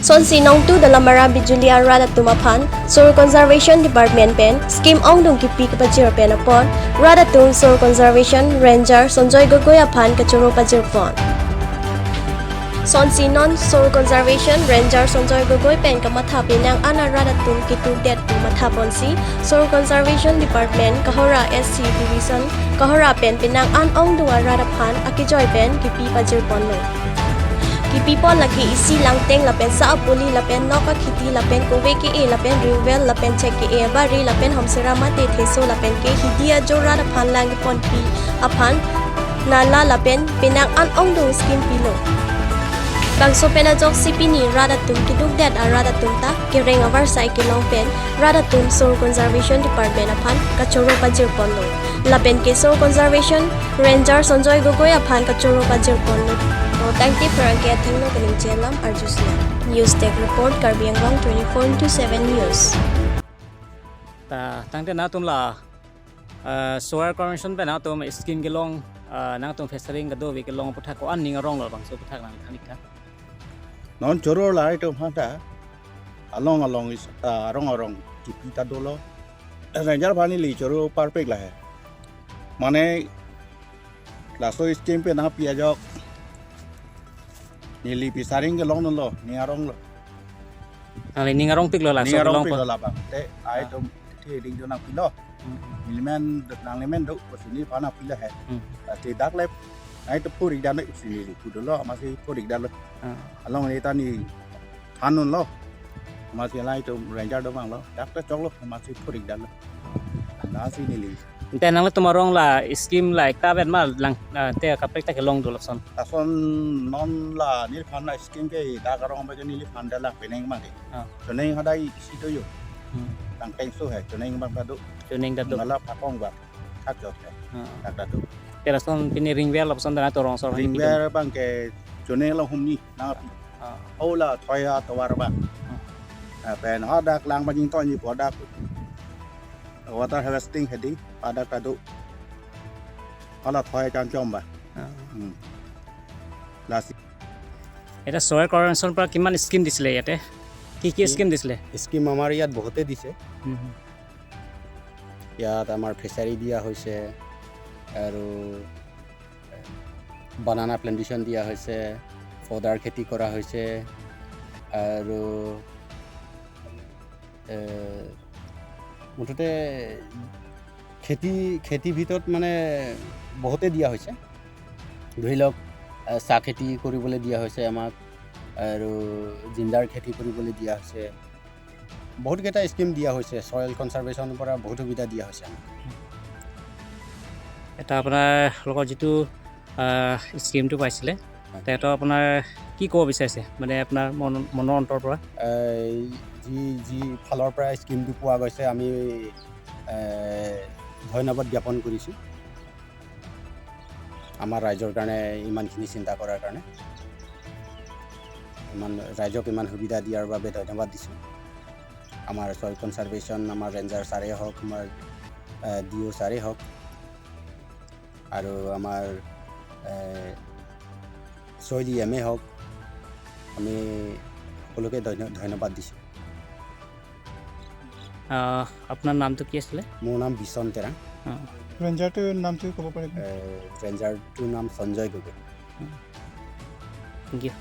Son sinong tu dalam marabi Julia Rada Tumapan, Soil Conservation Department pen, Scheme Ong Dung Kipi Kapajir pen upon, Rada Tum Soil Conservation Ranger Sonjoy Gogoyapan Kachuro Pajir pon. Son sinon Soil Conservation Ranger Sonjoy Gogoy pen kamatha pinang ana Rada Tum Kitu Det Tumatha ponsi, Soil Conservation Department Kahora SC Division, Kahora pen pinang an Ong Dua Rada Pan Akijoy pen Kipi Pajir pon no. People lagi isi langteng lapen sa puli lapen noka khiti lapen kowe ke e lapen rivel lapen check ke e bari lapen homsera mate theso lapen ke hidia jora da phan lang pon pi aphan nala lapen pinang an ong dong skin pilo bangso pena jok sipini rada tum kiduk dat arada tum ta kereng avar sai ke long pen rada tum soil conservation department aphan kachoro pajir ponno lapen ke soil conservation ranger sonjoy gogoy aphan kachoro pajir ponno Thank you for getting no galing jelam arjusna. News Tech Report Karbi Anglong 24/7 News. Tangte na tum la soil conservation pe na tum skin gelong na tum festering gado we gelong puthak ko an ning rong lo bang so puthak lang thanik ka. Non choro la ito hata along is arong kipita dolo. Ranger bani li choro perfect la hai. Mane la so scheme pe na pia jok Nili pisaring ke long lo, ni arong lo. Ali ning arong pik lo la so long pik lo la bang. Te ai to thi ding jo na pilo. Milimen nang lemen do sini pana pila hai. Te dak lep ai to puri dan sini ku do lo masih puri dan lo. Along ni tani hanun lo. Masih lai to ranger do bang lo. Dak to chok lo masih puri dan lo. Na sini li. Te nang tum arong la scheme la ka bet ma lang te ka pek ta ke long do lo son. Tason non la ni phana scheme ke da karong ba ni phana da la peneng mang de. Peneng hadai si to yo. Tang peng so hai peneng bang da do. Chuning da do. Ngala phapong ba. Khak jok hai. Dak da do. Te la son pini ring vel lo son da to rong so Ring vel bang ke chone la hum ni na pi. Ola thoya to war ba. Pen ha dak lang ba jing to ni po dak. Water harvesting hedi pada kadu ala thoy chan chom ba lasi এটা soil conservation পৰা কিমান scheme দিছিলে ইয়াতে কি scheme দিছিলে scheme আমাৰ ইয়াত বহুতে দিছে ইয়াত আমাৰ ফিচাৰী দিয়া হৈছে আৰু বানানা প্লান্টেশন দিয়া হৈছে ফডাৰ খেতি কৰা হৈছে আৰু মুঠতে খেতি ভিতৰত মানে বহুতে দিয়া হৈছে ধৰি লওক চাহ খেতি কৰিবলৈ দিয়া হৈছে আমাক আৰু জিন্দাৰ খেতি কৰিবলৈ দিয়া হৈছে বহুত কেইটা স্কিম দিয়া হৈছে সয়েল কনজাৰভেশ্যনৰ পৰা বহুত সুবিধা দিয়া হৈছে এটা আপোনাৰ লগৰ যিটো স্কিমটো পাইছিলে তেটো আপোনাৰ কি ক'ব বিচাৰিছে মানে আপোনাৰ মনৰ অন্তৰ পৰা যি ফালৰ পৰা স্কিমটো পোৱা গৈছে আমি ধন্যবাদ জ্ঞাপন কৰিছোঁ আমাৰ ৰাইজৰ কাৰণে ইমানখিনি চিন্তা কৰাৰ কাৰণে ৰাইজক ইমান সুবিধা দিয়াৰ বাবে ধন্যবাদ দিছোঁ আমাৰ সয়েল কনজাৰভেশ্যন আমাৰ ৰেঞ্জাৰ ছাৰে হওক আমাৰ ডিঅ' ছাৰে হওক আৰু আমাৰ সয়েল এমএ হওক আমি সকলোকে ধন্যবাদ দিছোঁ আপোনাৰ নামটো কি আছিলে মোৰ নাম বিচন তেৰাং ৰেঞ্জাৰটোৰ নামটো ক'ব পাৰিব ৰেঞ্জাৰটোৰ নাম সঞ্জয় গগৈ থেংক ইউ